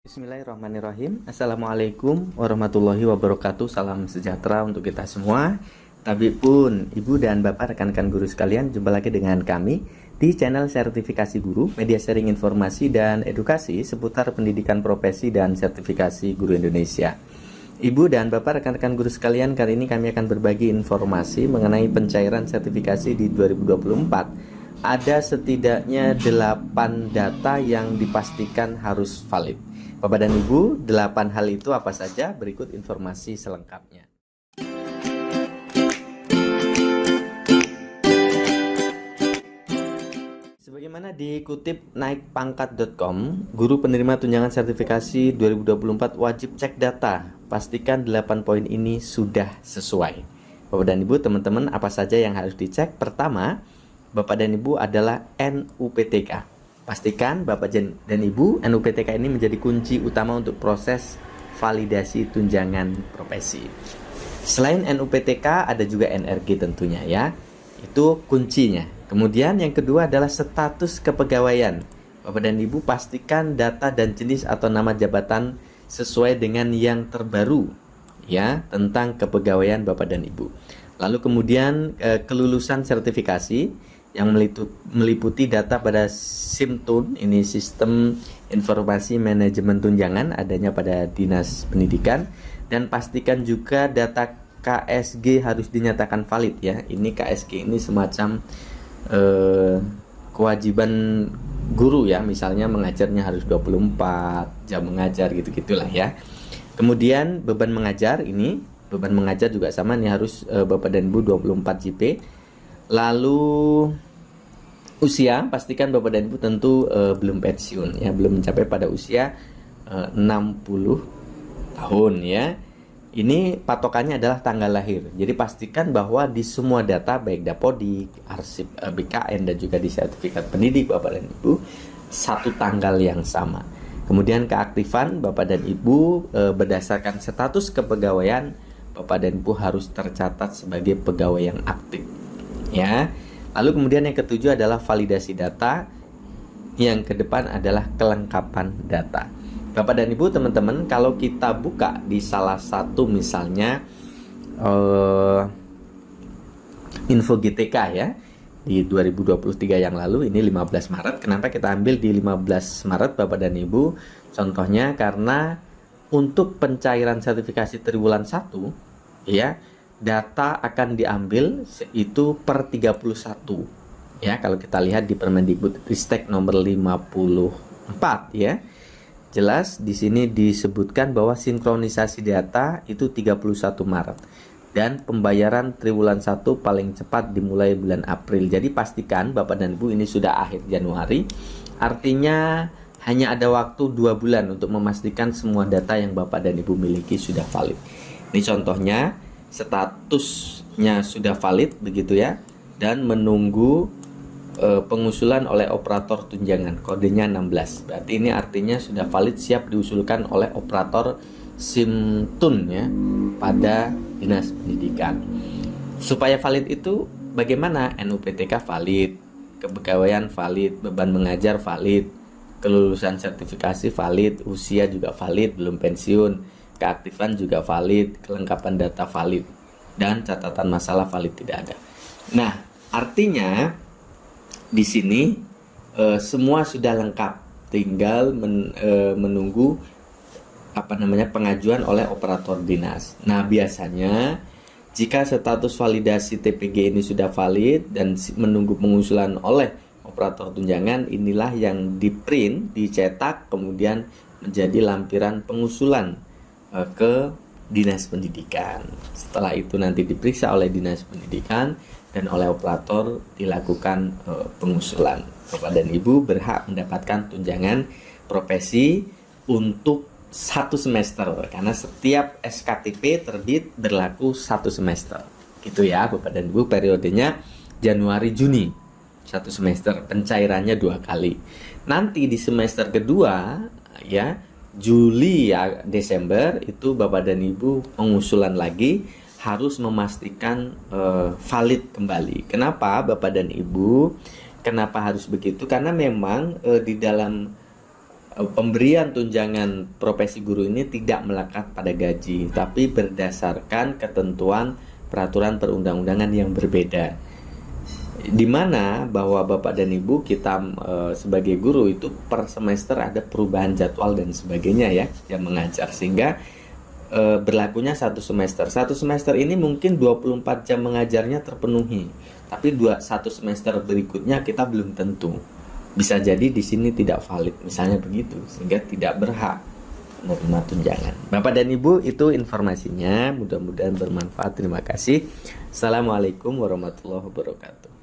Bismillahirrahmanirrahim. Assalamualaikum warahmatullahi wabarakatuh. Salam sejahtera untuk kita semua. Tabib pun, ibu dan bapak, rekan-rekan guru sekalian, jumpa lagi dengan kami di channel Sertifikasi Guru, media sharing informasi dan edukasi seputar pendidikan profesi dan sertifikasi guru Indonesia. Ibu dan bapak, rekan-rekan guru sekalian, kali ini kami akan berbagi informasi mengenai pencairan sertifikasi di 2024. Ada setidaknya 8 data yang dipastikan harus valid. Bapak dan Ibu, 8 hal itu apa saja? Berikut informasi selengkapnya. Sebagaimana dikutip naikpangkat.com, guru penerima tunjangan sertifikasi 2024 wajib cek data. Pastikan 8 poin ini sudah sesuai. Bapak dan Ibu, teman-teman, apa saja yang harus dicek? Pertama, Bapak dan Ibu adalah NUPTK. Pastikan Bapak dan Ibu NUPTK ini menjadi kunci utama untuk proses validasi tunjangan profesi. Selain NUPTK ada juga NRG tentunya ya. Itu kuncinya. Kemudian yang kedua adalah status kepegawaian. Bapak dan Ibu pastikan data dan jenis atau nama jabatan sesuai dengan yang terbaru ya tentang kepegawaian Bapak dan Ibu. Lalu kemudian kelulusan sertifikasi yang meliputi data pada SIMTUN, ini Sistem Informasi Manajemen Tunjangan, adanya pada Dinas Pendidikan, dan pastikan juga data KSG harus dinyatakan valid ya. Ini KSG ini semacam kewajiban guru ya, misalnya mengajarnya harus 24 jam mengajar gitu-gitulah ya. Kemudian beban mengajar juga sama nih, harus Bapak dan Ibu 24 JP. Lalu usia, pastikan Bapak dan Ibu tentu belum pensiun ya, belum mencapai pada usia 60 tahun ya. Ini patokannya adalah tanggal lahir. Jadi pastikan bahwa di semua data baik Dapodik, arsip BKN dan juga di sertifikat pendidik Bapak dan Ibu satu tanggal yang sama. Kemudian keaktifan Bapak dan Ibu berdasarkan status kepegawaian, Bapak dan Ibu harus tercatat sebagai pegawai yang aktif ya. Lalu kemudian yang ketujuh adalah validasi data. Yang kedepan adalah kelengkapan data. Bapak dan Ibu, teman-teman, kalau kita buka di salah satu misalnya info GTK ya di 2023 yang lalu, ini 15 Maret. Kenapa kita ambil di 15 Maret Bapak dan Ibu? Contohnya karena untuk pencairan sertifikasi triwulan 1 ya, data akan diambil itu per 31 ya. Kalau kita lihat di Permendikbudristek nomor 54 ya, jelas di sini disebutkan bahwa sinkronisasi data itu 31 Maret dan pembayaran triwulan 1 paling cepat dimulai bulan April. Jadi pastikan Bapak dan Ibu ini sudah akhir Januari, artinya hanya ada waktu 2 bulan untuk memastikan semua data yang Bapak dan Ibu miliki sudah valid. Ini contohnya, statusnya sudah valid begitu ya, dan menunggu pengusulan oleh operator tunjangan, kodenya 16. Berarti ini artinya sudah valid, siap diusulkan oleh operator SIMTUN ya pada Dinas Pendidikan. Supaya valid itu bagaimana? NUPTK valid, kepegawaian valid, beban mengajar valid, kelulusan sertifikasi valid, usia juga valid, belum pensiun, keaktifan juga valid, kelengkapan data valid, dan catatan masalah valid tidak ada. Nah, artinya di sini semua sudah lengkap, tinggal menunggu pengajuan oleh operator dinas. Nah, biasanya jika status validasi TPG ini sudah valid dan menunggu pengusulan oleh operator tunjangan, inilah yang diprint, dicetak, kemudian menjadi lampiran pengusulan ke Dinas Pendidikan. Setelah itu nanti diperiksa oleh Dinas Pendidikan dan oleh operator dilakukan pengusulan. Bapak dan Ibu berhak mendapatkan tunjangan profesi untuk 1 semester karena setiap SKTP terbit berlaku 1 semester. Gitu ya Bapak dan Ibu, periodenya Januari Juni 1 semester, pencairannya 2 kali. Nanti di semester kedua ya, Juli ya Desember, itu Bapak dan Ibu pengusulan lagi, harus memastikan valid kembali. Kenapa Bapak dan Ibu? Kenapa harus begitu? Karena memang di dalam pemberian tunjangan profesi guru ini tidak melekat pada gaji, tapi berdasarkan ketentuan peraturan perundang-undangan yang berbeda. Di mana bahwa Bapak dan Ibu kita sebagai guru itu per semester ada perubahan jadwal dan sebagainya ya yang mengajar, sehingga berlakunya satu semester. Satu semester ini mungkin 24 jam mengajarnya terpenuhi, tapi satu semester berikutnya kita belum tentu. Bisa jadi di sini tidak valid, misalnya begitu, sehingga tidak berhak menerima tunjangan. Bapak dan Ibu, itu informasinya. Mudah-mudahan bermanfaat. Terima kasih. Assalamualaikum warahmatullahi wabarakatuh.